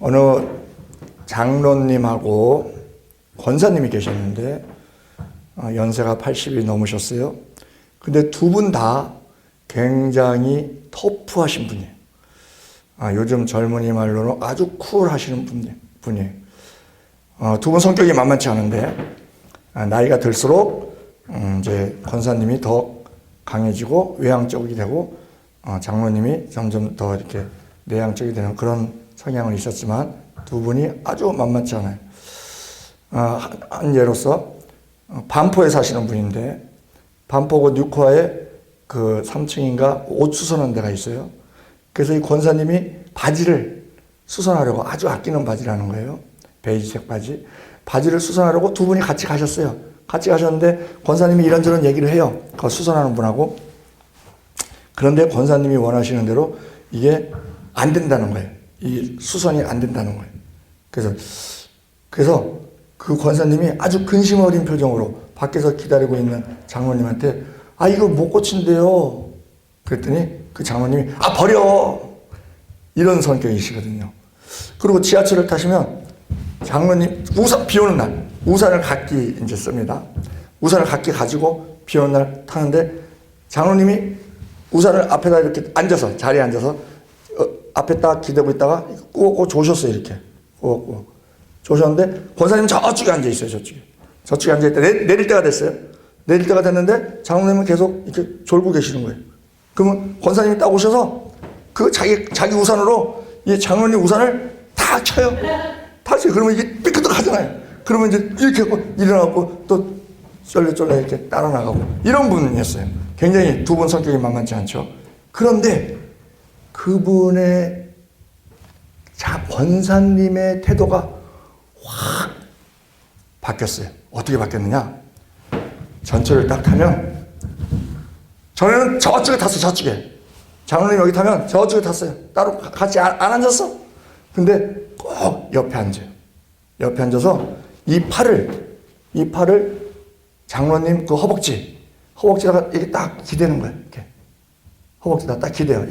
어느 장로님하고 권사님이 계셨는데 연세가 80이 넘으셨어요. 근데 두 분 다 굉장히 터프하신 분이에요. 요즘 젊은이 말로는 아주 쿨하시는 분이에요. 두 분 성격이 만만치 않은데 나이가 들수록 이제 권사님이 더 강해지고 외향적이 되고 장로님이 점점 더 이렇게 내향적이 되는 그런 성향은 있었지만 두 분이 아주 만만치 않아요. 한 예로서 반포에 사시는 분인데 반포구 뉴코아에 그 3층인가 옷 수선하는 데가 있어요. 그래서 이 권사님이 바지를 수선하려고 아주 아끼는 바지라는 거예요. 베이지색 바지. 바지를 수선하려고 두 분이 같이 가셨어요. 같이 가셨는데 권사님이 이런저런 얘기를 해요. 그 수선하는 분하고. 그런데 권사님이 원하시는 대로 이게 안 된다는 거예요. 이 수선이 안 된다는 거예요. 그래서 그 권사님이 아주 근심 어린 표정으로 밖에서 기다리고 있는 장로님한테 이거 못 고친대요. 그랬더니 그 장로님이 버려! 이런 성격이시거든요. 그리고 지하철을 타시면 장로님 비 오는 날 우산을 각기 이제 씁니다. 우산을 각기 가지고 비 오는 날 타는데 장로님이 우산을 앞에다 이렇게 앉아서 자리에 앉아서 앞에 딱 기대고 있다가 꾹꾹 조셨어요. 이렇게 꾹꾹 조셨는데 권사님 저쪽에 앉아 있어요. 저쪽에 앉아 있다 내릴 때가 됐어요. 내릴 때가 됐는데 장로님은 계속 이렇게 졸고 계시는 거예요. 그러면 권사님이 딱 오셔서 그 자기 우산으로 이 장로님 우산을 탁 쳐요. 탁 쳐요. 그러면 이게 삐끗하잖아요. 그러면 이제 이렇게 일어나고 또 쫄래쫄래 이렇게 따라 나가고 이런 분이었어요. 굉장히 두 분 성격이 만만치 않죠. 그런데 그분의 권사님의 태도가 확 바뀌었어요. 어떻게 바뀌었느냐? 전철을 딱 타면 전에는 저쪽에 탔어. 저쪽에. 장로님 여기 타면 저쪽에 탔어요. 따로 같이 안 앉았어. 근데 꼭 옆에 앉아요. 옆에 앉아서 이 팔을 장로님 그 허벅지에다가 이렇게 딱 기대는 거예요. 이렇게. 허벅지에다 딱 기대요.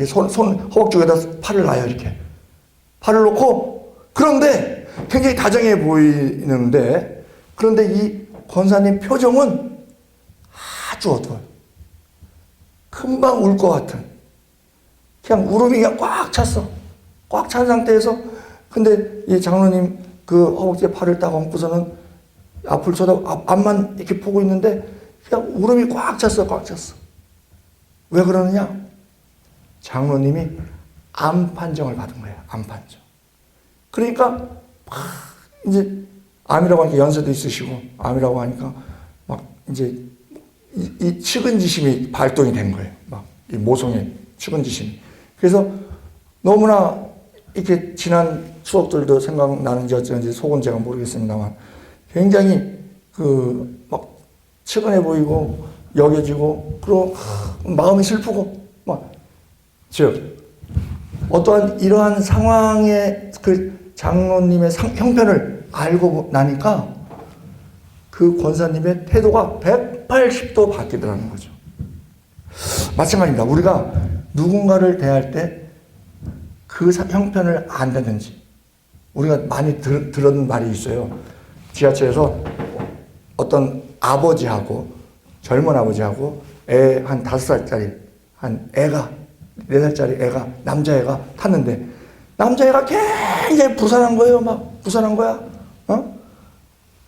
허벅지 위에다 팔을 놔요. 이렇게. 팔을 놓고, 그런데 굉장히 다정해 보이는데, 그런데 이 권사님 표정은 아주 어두워요. 금방 울 것 같은. 그냥 울음이 그냥 꽉 찼어. 꽉 찬 상태에서, 근데 이 장로님 그 허벅지에 팔을 딱 얹고서는 앞을 앞만 이렇게 보고 있는데, 그냥 울음이 꽉 찼어. 왜 그러느냐? 장로님이 암 판정을 받은 거예요. 암 판정. 그러니까 이제 암이라고 하니까 연세도 있으시고 암이라고 하니까 막 이제 이 측은지심이 발동이 된 거예요. 막 이 모성의 측은지심이. 그래서 너무나 이렇게 지난 추억들도 생각나는지 어쩐지 속은 제가 모르겠습니다만 굉장히 막 측은해 보이고 여겨지고 그리고 마음이 슬프고 즉 어떠한 이러한 상황의 그 장로님의 형편을 알고 나니까 그 권사님의 태도가 180도 바뀌더라는 거죠. 마찬가지입니다. 우리가 누군가를 대할 때 그 형편을 안다든지 우리가 많이 들은 말이 있어요. 지하철에서 어떤 아버지하고 젊은 아버지하고 애 한 5살짜리 한 애가 4살짜리 애가 남자애가 탔는데 남자애가 굉장히 부산한 거예요. 막 부산한 거야.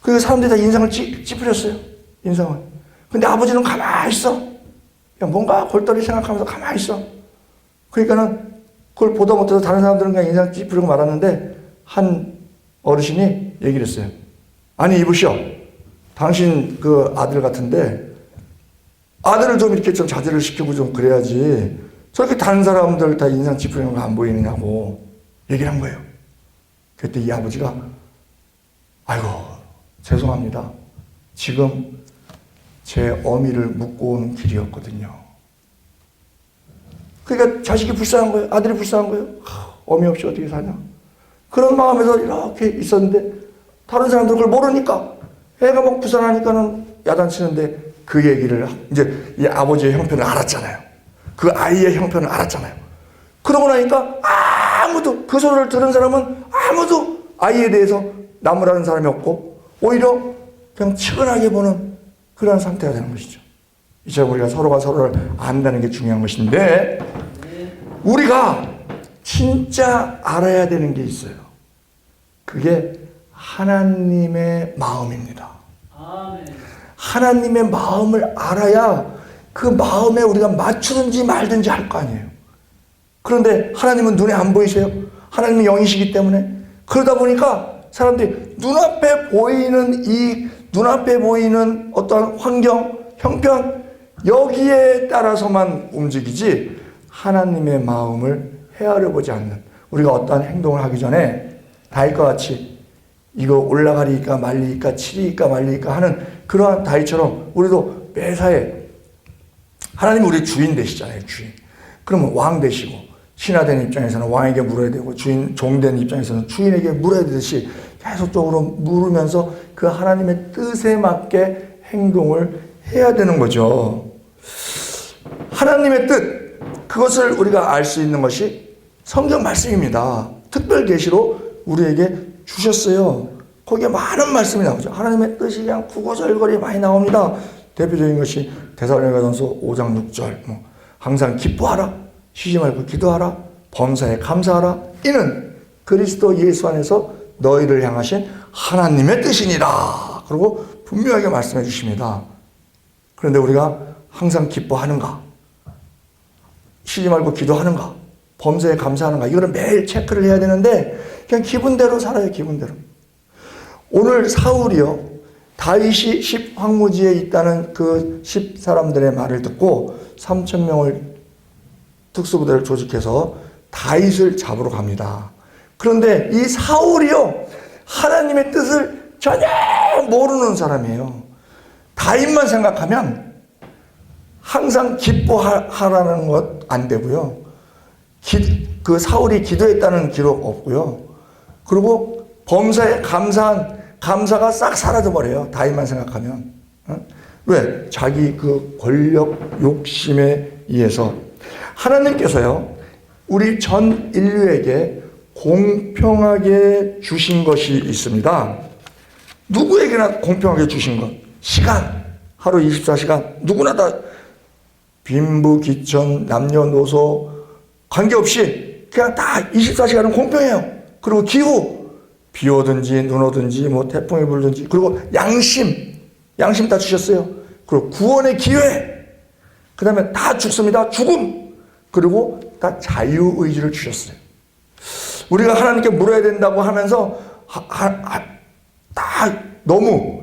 그 사람들이 다 인상을 찌푸렸어요. 인상을. 근데 아버지는 가만히 있어. 그냥 뭔가 골똘히 생각하면서 가만히 있어. 그러니까는 그걸 보다 못해서 다른 사람들은 그냥 인상 찌푸리고 말았는데 한 어르신이 얘기를 했어요. 아니 이보시오. 당신 그 아들 같은데 아들을 좀 이렇게 좀 자제를 시키고 좀 그래야지 저렇게 다른 사람들 다 인상 찌푸리는 거 안 보이느냐고 얘기를 한 거예요. 그때 이 아버지가 아이고 죄송합니다. 지금 제 어미를 묻고 오는 길이었거든요. 그러니까 자식이 불쌍한 거예요. 아들이 불쌍한 거예요. 어미 없이 어떻게 사냐. 그런 마음에서 이렇게 있었는데 다른 사람들 그걸 모르니까 애가 막 불쌍하니까는 야단치는데 그 얘기를 이제 이 아버지의 형편을 알았잖아요. 그 아이의 형편을 알았잖아요. 그러고 나니까 아무도 그 소리를 들은 사람은 아무도 아이에 대해서 나무라는 사람이 없고 오히려 그냥 측은하게 보는 그런 상태가 되는 것이죠. 이처럼 우리가 서로가 서로를 안다는 게 중요한 것인데 우리가 진짜 알아야 되는 게 있어요. 그게 하나님의 마음입니다. 하나님의 마음을 알아야 그 마음에 우리가 맞추든지 말든지 할 거 아니에요. 그런데 하나님은 눈에 안 보이세요? 하나님은 영이시기 때문에. 그러다 보니까 사람들이 눈앞에 보이는 어떤 환경, 형편, 여기에 따라서만 움직이지 하나님의 마음을 헤아려 보지 않는, 우리가 어떠한 행동을 하기 전에 다윗과 같이 이거 올라가리까 말리까 치리까 말리까 하는 그러한 다윗처럼 우리도 매사에 하나님이 우리 주인 되시잖아요. 주인. 그러면 왕 되시고 신하된 입장에서는 왕에게 물어야 되고 종된 입장에서는 주인에게 물어야 되듯이 계속적으로 물으면서 그 하나님의 뜻에 맞게 행동을 해야 되는 거죠. 하나님의 뜻, 그것을 우리가 알 수 있는 것이 성경 말씀입니다. 특별 계시로 우리에게 주셨어요. 거기에 많은 말씀이 나오죠. 하나님의 뜻이 그냥 구구절절이 많이 나옵니다. 대표적인 것이 데살로니가전서 5장 6절, 항상 기뻐하라, 쉬지 말고 기도하라, 범사에 감사하라. 이는 그리스도 예수 안에서 너희를 향하신 하나님의 뜻이니라. 그리고 분명하게 말씀해 주십니다. 그런데 우리가 항상 기뻐하는가? 쉬지 말고 기도하는가? 범사에 감사하는가? 이거를 매일 체크를 해야 되는데 그냥 기분대로 살아요. 기분대로. 오늘 사울이요, 다윗이 10황무지에 있다는 그 10사람들의 말을 듣고 3,000명을 특수부대를 조직해서 다윗을 잡으러 갑니다. 그런데 이 사울이요, 하나님의 뜻을 전혀 모르는 사람이에요. 다윗만 생각하면 항상 기뻐하라는 것 안 되고요. 그 사울이 기도했다는 기록 없고요. 그리고 범사에 감사가 싹 사라져버려요. 다윗만 생각하면. 왜? 자기 그 권력 욕심에 의해서. 하나님께서요, 우리 전 인류에게 공평하게 주신 것이 있습니다. 누구에게나 공평하게 주신 것. 시간. 하루 24시간. 누구나 다 빈부, 기천, 남녀노소 관계없이 그냥 다 24시간은 공평해요. 그리고 기후. 비 오든지 눈 오든지 태풍이 불든지. 그리고 양심 다 주셨어요. 그리고 구원의 기회. 그 다음에 다 죽습니다. 죽음. 그리고 다 자유의지를 주셨어요. 우리가 하나님께 물어야 된다고 하면서 다 너무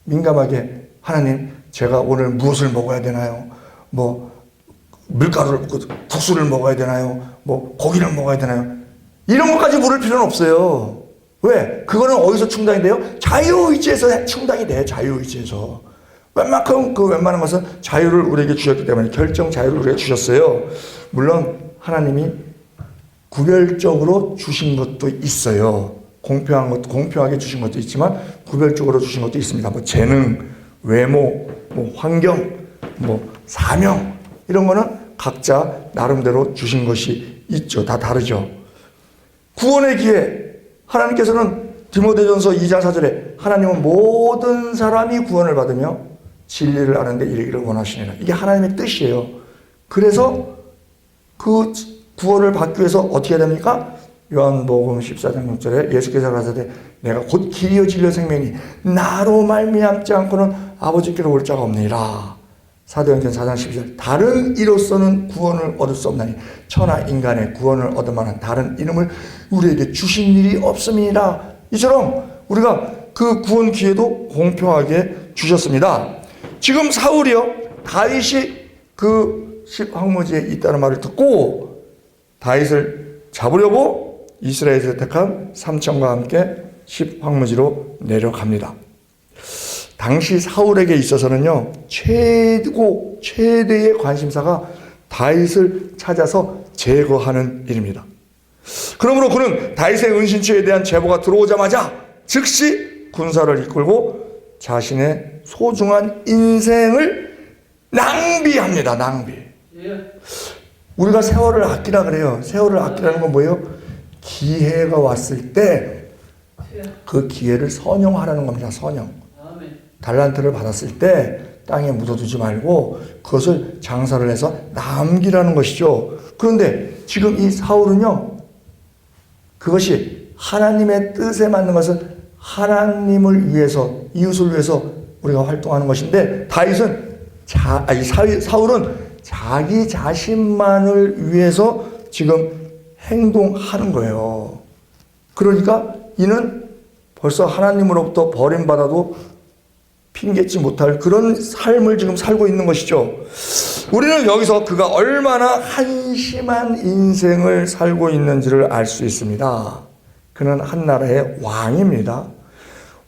민감하게 하나님, 제가 오늘 무엇을 먹어야 되나요? 밀가루를 국수를 먹어야 되나요? 고기를 먹어야 되나요? 이런 것까지 물을 필요는 없어요. 왜? 그거는 어디서 충당이 돼요? 자유의지에서 충당이 돼요. 자유의지에서. 웬만한 것은 자유를 우리에게 주셨기 때문에, 결정 자유를 우리에게 주셨어요. 물론 하나님이 구별적으로 주신 것도 있어요. 공평하게 주신 것도 있지만 구별적으로 주신 것도 있습니다. 재능, 외모, 환경, 사명, 이런 거는 각자 나름대로 주신 것이 있죠. 다 다르죠. 구원의 기회. 하나님께서는 디모데전서 2장 4절에 하나님은 모든 사람이 구원을 받으며 진리를 아는 데 이르기를 원하시니라. 이게 하나님의 뜻이에요. 그래서 그 구원을 받기 위해서 어떻게 해야 됩니까? 요한복음 14장 6절에 예수께서 가라사대 내가 곧 길이요 진리요 생명이니 나로 말미암지 않고는 아버지께로 올 자가 없느니라. 사도행전 4장 12절 다른 이로서는 구원을 얻을 수 없나니 천하 인간의 구원을 얻을 만한 다른 이름을 우리에게 주신 일이 없음이니라. 이처럼 우리가 그 구원 기회도 공평하게 주셨습니다. 지금 사울이요, 다윗이 그 10황무지에 있다는 말을 듣고 다윗을 잡으려고 이스라엘에서 택한 3천과 함께 10황무지로 내려갑니다. 당시 사울에게 있어서는요, 최대의 관심사가 다윗을 찾아서 제거하는 일입니다. 그러므로 그는 다윗의 은신처에 대한 제보가 들어오자마자 즉시 군사를 이끌고 자신의 소중한 인생을 낭비합니다. 낭비. 우리가 세월을 아끼라 그래요. 세월을 아끼라는 건 뭐예요? 기회가 왔을 때 그 기회를 선용하라는 겁니다. 선용. 달란트를 받았을 때 땅에 묻어두지 말고 그것을 장사를 해서 남기라는 것이죠. 그런데 지금 이 사울은요, 그것이 하나님의 뜻에 맞는 것은 하나님을 위해서, 이웃을 위해서 우리가 활동하는 것인데, 사울은 자기 자신만을 위해서 지금 행동하는 거예요. 그러니까 이는 벌써 하나님으로부터 버림받아도 핑계치 못할 그런 삶을 지금 살고 있는 것이죠. 우리는 여기서 그가 얼마나 한심한 인생을 살고 있는지를 알 수 있습니다. 그는 한 나라의 왕입니다.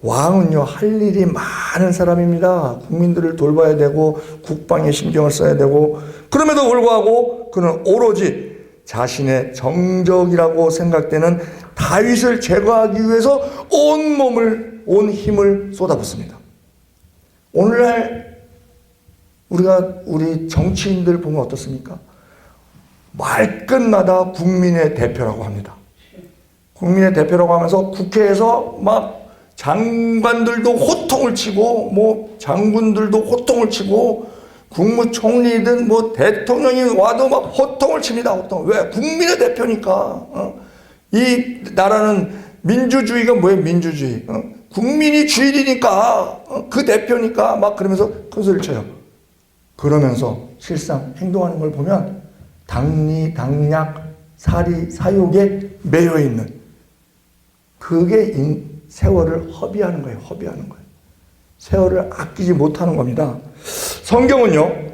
왕은요, 할 일이 많은 사람입니다. 국민들을 돌봐야 되고 국방에 신경을 써야 되고, 그럼에도 불구하고 그는 오로지 자신의 정적이라고 생각되는 다윗을 제거하기 위해서 온 힘을 쏟아붓습니다. 오늘날 우리 정치인들 보면 어떻습니까? 말끝마다 국민의 대표라고 합니다. 국민의 대표라고 하면서 국회에서 막 장관들도 호통을 치고, 장군들도 호통을 치고, 국무총리든 대통령이 와도 막 호통을 칩니다. 호통. 왜? 국민의 대표니까. 이 나라는 민주주의가 뭐예요? 민주주의. 국민이 주인이니까, 그 대표니까 막 그러면서 큰 소리를 쳐요. 그러면서 실상 행동하는 걸 보면 당리, 당략, 사리, 사욕에 매여 있는, 그게 세월을 허비하는 거예요. 허비하는 거예요. 세월을 아끼지 못하는 겁니다. 성경은요,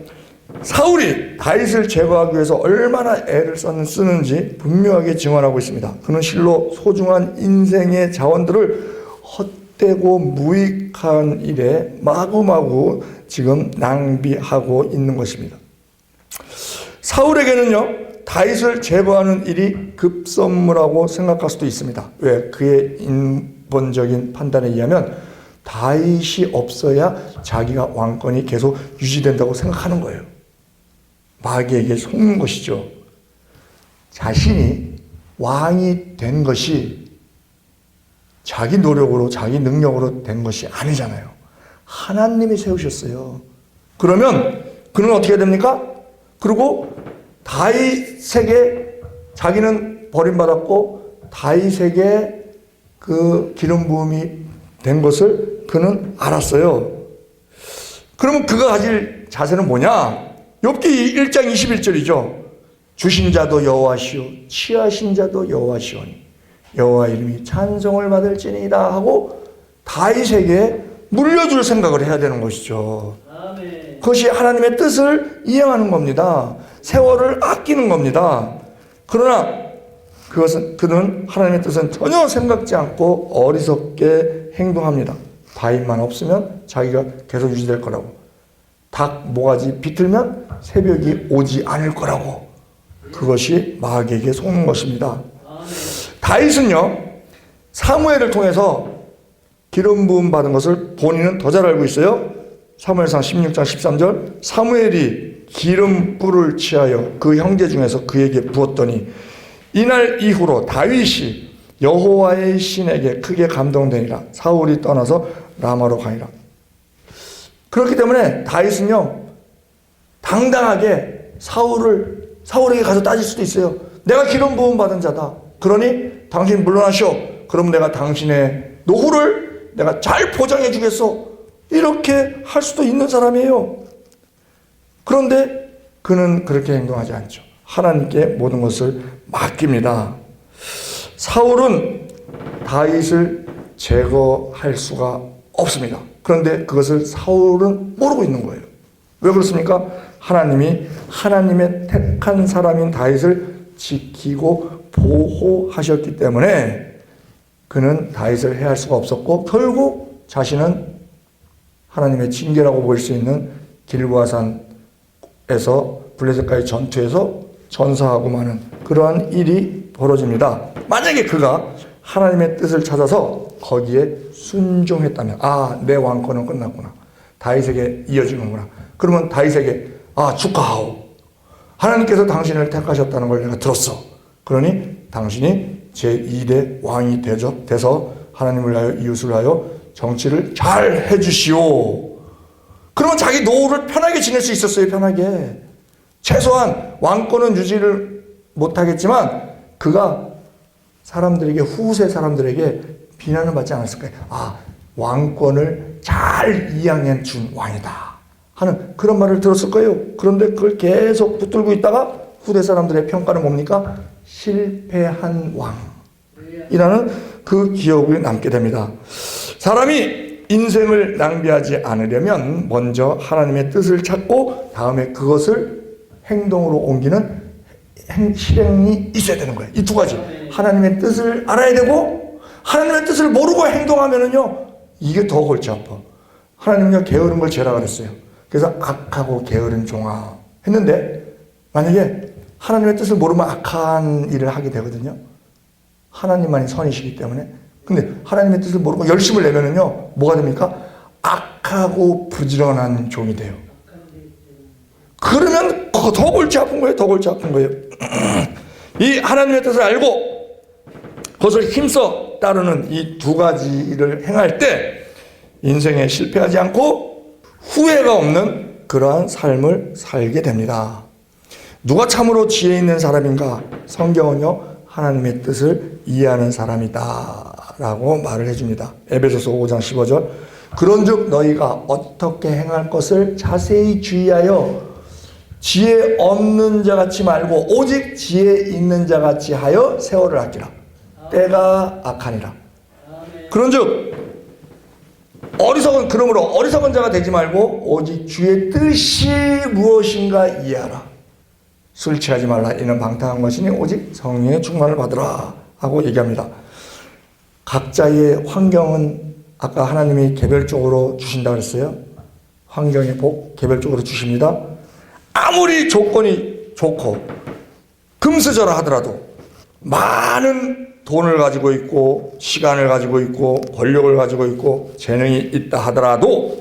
사울이 다윗을 제거하기 위해서 얼마나 애를 쓰는지 분명하게 증언하고 있습니다. 그는 실로 소중한 인생의 자원들을 헛되고 무익한 일에 마구마구 지금 낭비하고 있는 것입니다. 사울에게는요, 다윗을 제거하는 일이 급선무라고 생각할 수도 있습니다. 왜? 그의 인본적인 판단에 의하면 다윗이 없어야 자기가 왕권이 계속 유지된다고 생각하는 거예요. 마귀에게 속는 것이죠. 자신이 왕이 된 것이 자기 노력으로, 자기 능력으로 된 것이 아니잖아요. 하나님이 세우셨어요. 그러면 그는 어떻게 됩니까? 그리고 다윗에게, 자기는 버림받았고 다윗에게 그 기름 부음이 된 것을 그는 알았어요. 그러면 그가 가질 자세는 뭐냐? 욥기 1장 21절이죠. 주신 자도 여호와시오, 취하신 자도 여호와시오니 여호와 이름이 찬송을 받을지니이다 하고 다윗에게 물려줄 생각을 해야 되는 것이죠. 아멘. 그것이 하나님의 뜻을 이행하는 겁니다. 세월을 아끼는 겁니다. 그러나 그는 하나님의 뜻은 전혀 생각지 않고 어리석게 행동합니다. 다윗만 없으면 자기가 계속 유지될 거라고, 닭 모가지 비틀면 새벽이 오지 않을 거라고, 그것이 마귀에게 속는 것입니다. 다윗은요, 사무엘을 통해서 기름 부음 받은 것을 본인은 더 잘 알고 있어요. 사무엘상 16장 13절, 사무엘이 기름 뿔을 취하여 그 형제 중에서 그에게 부었더니 이날 이후로 다윗이 여호와의 신에게 크게 감동되니라. 사울이 떠나서 라마로 가니라. 그렇기 때문에 다윗은요, 당당하게 사울에게 가서 따질 수도 있어요. 내가 기름 부음 받은 자다. 그러니 당신 물러나시오. 그럼 내가 당신의 노후를 내가 잘 보장해 주겠소. 이렇게 할 수도 있는 사람이에요. 그런데 그는 그렇게 행동하지 않죠. 하나님께 모든 것을 맡깁니다. 사울은 다윗을 제거할 수가 없습니다. 그런데 그것을 사울은 모르고 있는 거예요. 왜 그렇습니까? 하나님이 하나님의 택한 사람인 다윗을 지키고 보호하셨기 때문에 그는 다윗을 해할 수가 없었고, 결국 자신은 하나님의 징계라고 볼 수 있는 길보아산에서 블레셋과의 전투에서 전사하고 마는 그러한 일이 벌어집니다. 만약에 그가 하나님의 뜻을 찾아서 거기에 순종했다면, 내 왕권은 끝났구나, 다윗에게 이어지는구나. 그러면 다윗에게 축하하오, 하나님께서 당신을 택하셨다는 걸 내가 들었어. 그러니 당신이 제2대 왕이 돼서 하나님을 위하여 이웃을 위하여 정치를 잘 해주시오. 그러면 자기 노후를 편하게 지낼 수 있었어요. 편하게. 최소한 왕권은 유지를 못하겠지만 그가 사람들에게, 후세 사람들에게 비난을 받지 않았을 거예요. 아, 왕권을 잘 이양해 준 왕이다 하는 그런 말을 들었을 거예요. 그런데 그걸 계속 붙들고 있다가 후대 사람들의 평가는 뭡니까? 실패한 왕이라는 그 기억이 남게 됩니다. 사람이 인생을 낭비하지 않으려면 먼저 하나님의 뜻을 찾고 다음에 그것을 행동으로 옮기는 실행이 있어야 되는 거예요. 이 두 가지. 하나님의 뜻을 알아야 되고 하나님의 뜻을 모르고 행동하면은요, 이게 더 골치 아파. 하나님은요, 게으른 걸 죄라 그랬어요. 그래서 악하고 게으른 종아 했는데, 만약에 하나님의 뜻을 모르면 악한 일을 하게 되거든요. 하나님만이 선이시기 때문에. 근데 하나님의 뜻을 모르고 열심을 내면은요, 뭐가 됩니까? 악하고 부지런한 종이 돼요. 그러면 더 골치 아픈 거예요. 더 골치 아픈 거예요. 이 하나님의 뜻을 알고 그것을 힘써 따르는 이 두 가지를 행할 때 인생에 실패하지 않고 후회가 없는 그러한 삶을 살게 됩니다. 누가 참으로 지혜 있는 사람인가? 성경은요, 하나님의 뜻을 이해하는 사람이다 라고 말을 해줍니다. 에베소서 5장 15절. 그런즉 너희가 어떻게 행할 것을 자세히 주의하여 지혜 없는 자 같이 말고 오직 지혜 있는 자 같이 하여 세월을 아끼라. 때가 악하니라. 그런즉 그러므로 어리석은 자가 되지 말고 오직 주의 뜻이 무엇인가 이해하라. 술 취하지 말라. 이는 방탕한 것이니 오직 성령의 충만을 받으라 하고 얘기합니다. 각자의 환경은 아까 하나님이 개별적으로 주신다 그랬어요. 환경의 복 개별적으로 주십니다. 아무리 조건이 좋고 금수저라 하더라도 많은 돈을 가지고 있고 시간을 가지고 있고 권력을 가지고 있고 재능이 있다 하더라도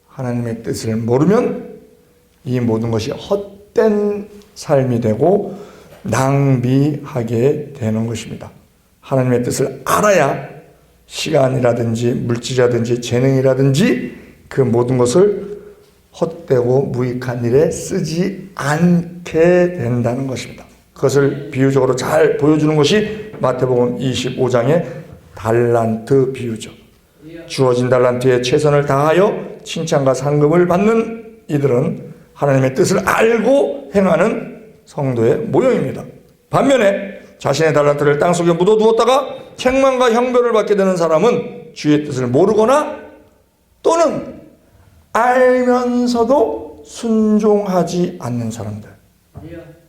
하나님의 뜻을 모르면 이 모든 것이 헛된 삶이 되고 낭비하게 되는 것입니다. 하나님의 뜻을 알아야 시간이라든지 물질이라든지 재능이라든지 그 모든 것을 헛되고 무익한 일에 쓰지 않게 된다는 것입니다. 그것을 비유적으로 잘 보여주는 것이 마태복음 25장의 달란트 비유죠. 주어진 달란트에 최선을 다하여 칭찬과 상급을 받는 이들은 하나님의 뜻을 알고 행하는 성도의 모형입니다. 반면에 자신의 달란트를 땅속에 묻어두었다가 책망과 형벌을 받게 되는 사람은 주의 뜻을 모르거나 또는 알면서도 순종하지 않는 사람들,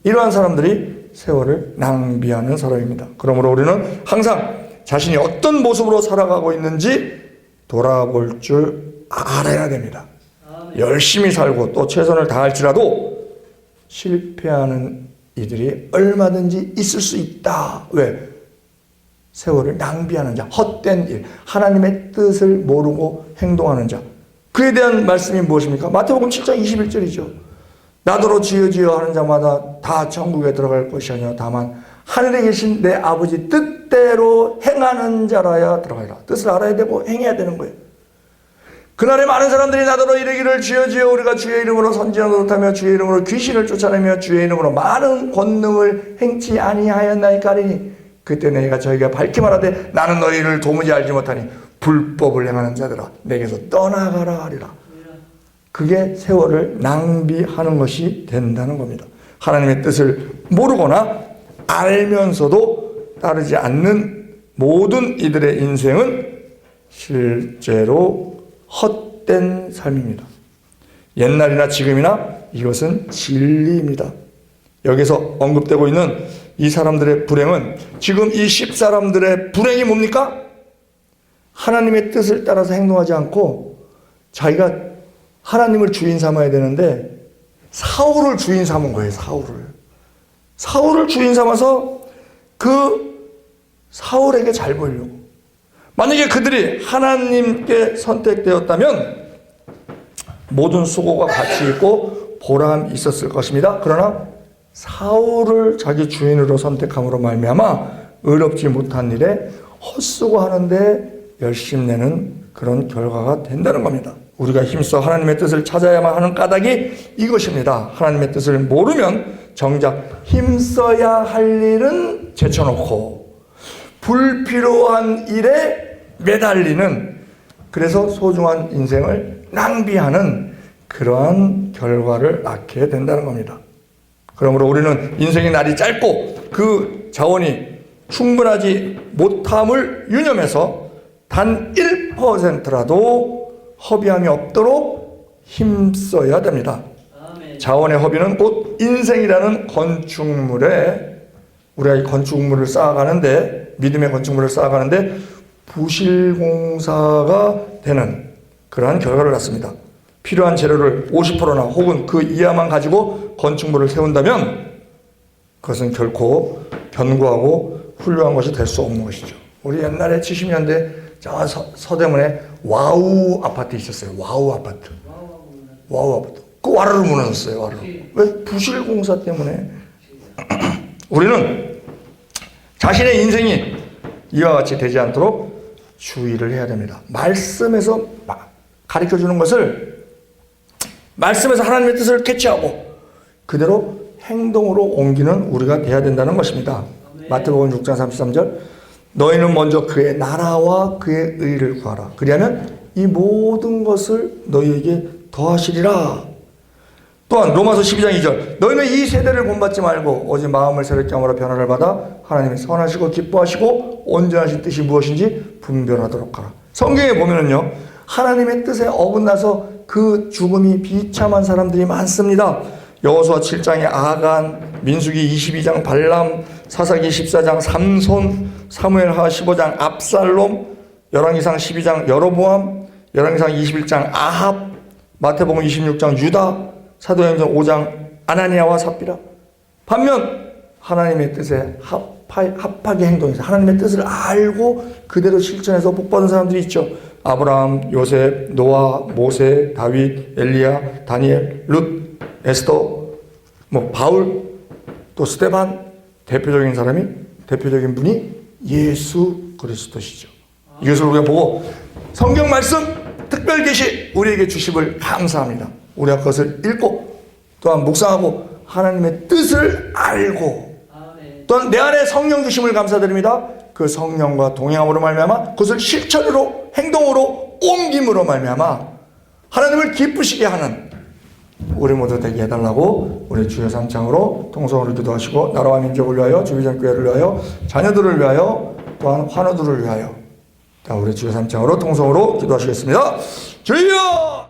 이러한 사람들이 세월을 낭비하는 사람입니다. 그러므로 우리는 항상 자신이 어떤 모습으로 살아가고 있는지 돌아볼 줄 알아야 됩니다. 열심히 살고 또 최선을 다할지라도 실패하는 이들이 얼마든지 있을 수 있다. 왜? 세월을 낭비하는 자, 헛된 일, 하나님의 뜻을 모르고 행동하는 자. 그에 대한 말씀이 무엇입니까? 마태복음 7장 21절이죠. 나더러 주여 주여 하는 자마다 다 천국에 들어갈 것이 아니라 다만 하늘에 계신 내 아버지 뜻대로 행하는 자라야 들어가리라. 뜻을 알아야 되고 행해야 되는 거예요. 그날에 많은 사람들이 나더러 이르기를 주여 주여 우리가 주의 이름으로 선지자 노릇하며 주의 이름으로 귀신을 쫓아내며 주의 이름으로 많은 권능을 행치 아니하였나이까 하리니 그때 내가 저희가 밝히 말하되 나는 너희를 도무지 알지 못하니 불법을 행하는 자들아 내게서 떠나가라 하리라. 그게 세월을 낭비하는 것이 된다는 겁니다. 하나님의 뜻을 모르거나 알면서도 따르지 않는 모든 이들의 인생은 실제로 헛된 삶입니다. 옛날이나 지금이나 이것은 진리입니다. 여기서 언급되고 있는 이 사람들의 불행은 지금 이 10사람들의 불행이 뭡니까? 하나님의 뜻을 따라서 행동하지 않고 자기가 하나님을 주인 삼아야 되는데 사울을 주인 삼은 거예요. 사울을 주인 삼아서 그 사울에게 잘 보이려고. 만약에 그들이 하나님께 선택되었다면 모든 수고가 가치 있고 보람이 있었을 것입니다. 그러나 사울을 자기 주인으로 선택함으로 말미암아 의롭지 못한 일에 헛수고 하는데 열심내는 그런 결과가 된다는 겁니다. 우리가 힘써 하나님의 뜻을 찾아야만 하는 까닭이 이것입니다. 하나님의 뜻을 모르면 정작 힘써야 할 일은 제쳐놓고 불필요한 일에 매달리는, 그래서 소중한 인생을 낭비하는 그러한 결과를 낳게 된다는 겁니다. 그러므로 우리는 인생의 날이 짧고 그 자원이 충분하지 못함을 유념해서 단 1%라도 허비함이 없도록 힘써야 됩니다. 자원의 허비는 곧 인생이라는 건축물에, 우리가 이 건축물을 쌓아가는데, 믿음의 건축물을 쌓아가는데 부실공사가 되는 그러한 결과를 낳습니다. 필요한 재료를 50%나 혹은 그 이하만 가지고 건축물을 세운다면 그것은 결코 견고하고 훌륭한 것이 될 수 없는 것이죠. 우리 옛날에 70년대 저 서대문에 와우 아파트 있었어요. 와우 아파트. 와우 아파트. 그 와르르 무너졌어요. 와르르. 왜? 부실공사 때문에. 우리는 자신의 인생이 이와 같이 되지 않도록 주의를 해야 됩니다. 말씀에서 가르쳐주는 것을, 말씀에서 하나님의 뜻을 캐치하고 그대로 행동으로 옮기는 우리가 돼야 된다는 것입니다. 마태복음 6장 33절, 너희는 먼저 그의 나라와 그의 의를 구하라. 그리하면 이 모든 것을 너희에게 더하시리라. 또한 로마서 12장 2절, 너희는 이 세대를 본받지 말고 오직 마음을 새롭게 함으로 변화를 받아 하나님의 선하시고 기뻐하시고 온전하신 뜻이 무엇인지 분별하도록 하라. 성경에 보면은요, 하나님의 뜻에 어긋나서 그 죽음이 비참한 사람들이 많습니다. 여호수아 7장의 아간, 민수기 22장 발람, 사사기 14장 삼손, 사무엘하 15장 압살롬, 열왕기상 12장 여로보암, 열왕기상 21장 아합, 마태복음 26장 유다, 사도행전 5장 아나니아와 삽비라. 반면 하나님의 뜻에 합하게 행동해서 하나님의 뜻을 알고 그대로 실천해서 복받은 사람들이 있죠. 아브라함, 요셉, 노아, 모세, 다윗, 엘리야, 다니엘, 룻, 에스더, 바울, 또 스데반, 대표적인 분이 예수 그리스도시죠. 이것을 우리가 보고 성경 말씀 특별 계시 우리에게 주심을 감사합니다. 우리가 그것을 읽고 또한 묵상하고 하나님의 뜻을 알고 또한 내 안에 성령 주심을 감사드립니다. 그 성령과 동행함으로 말미암아 그것을 실천으로, 행동으로 옮김으로 말미암아 하나님을 기쁘시게 하는 우리 모두 되게 해달라고 우리 주여 3장으로 통성으로 기도하시고, 나라와 민족을 위하여, 주의전교회를 위하여, 자녀들을 위하여, 또한 환우들을 위하여, 우리 주여 3장으로 통성으로 기도하시겠습니다. 주여!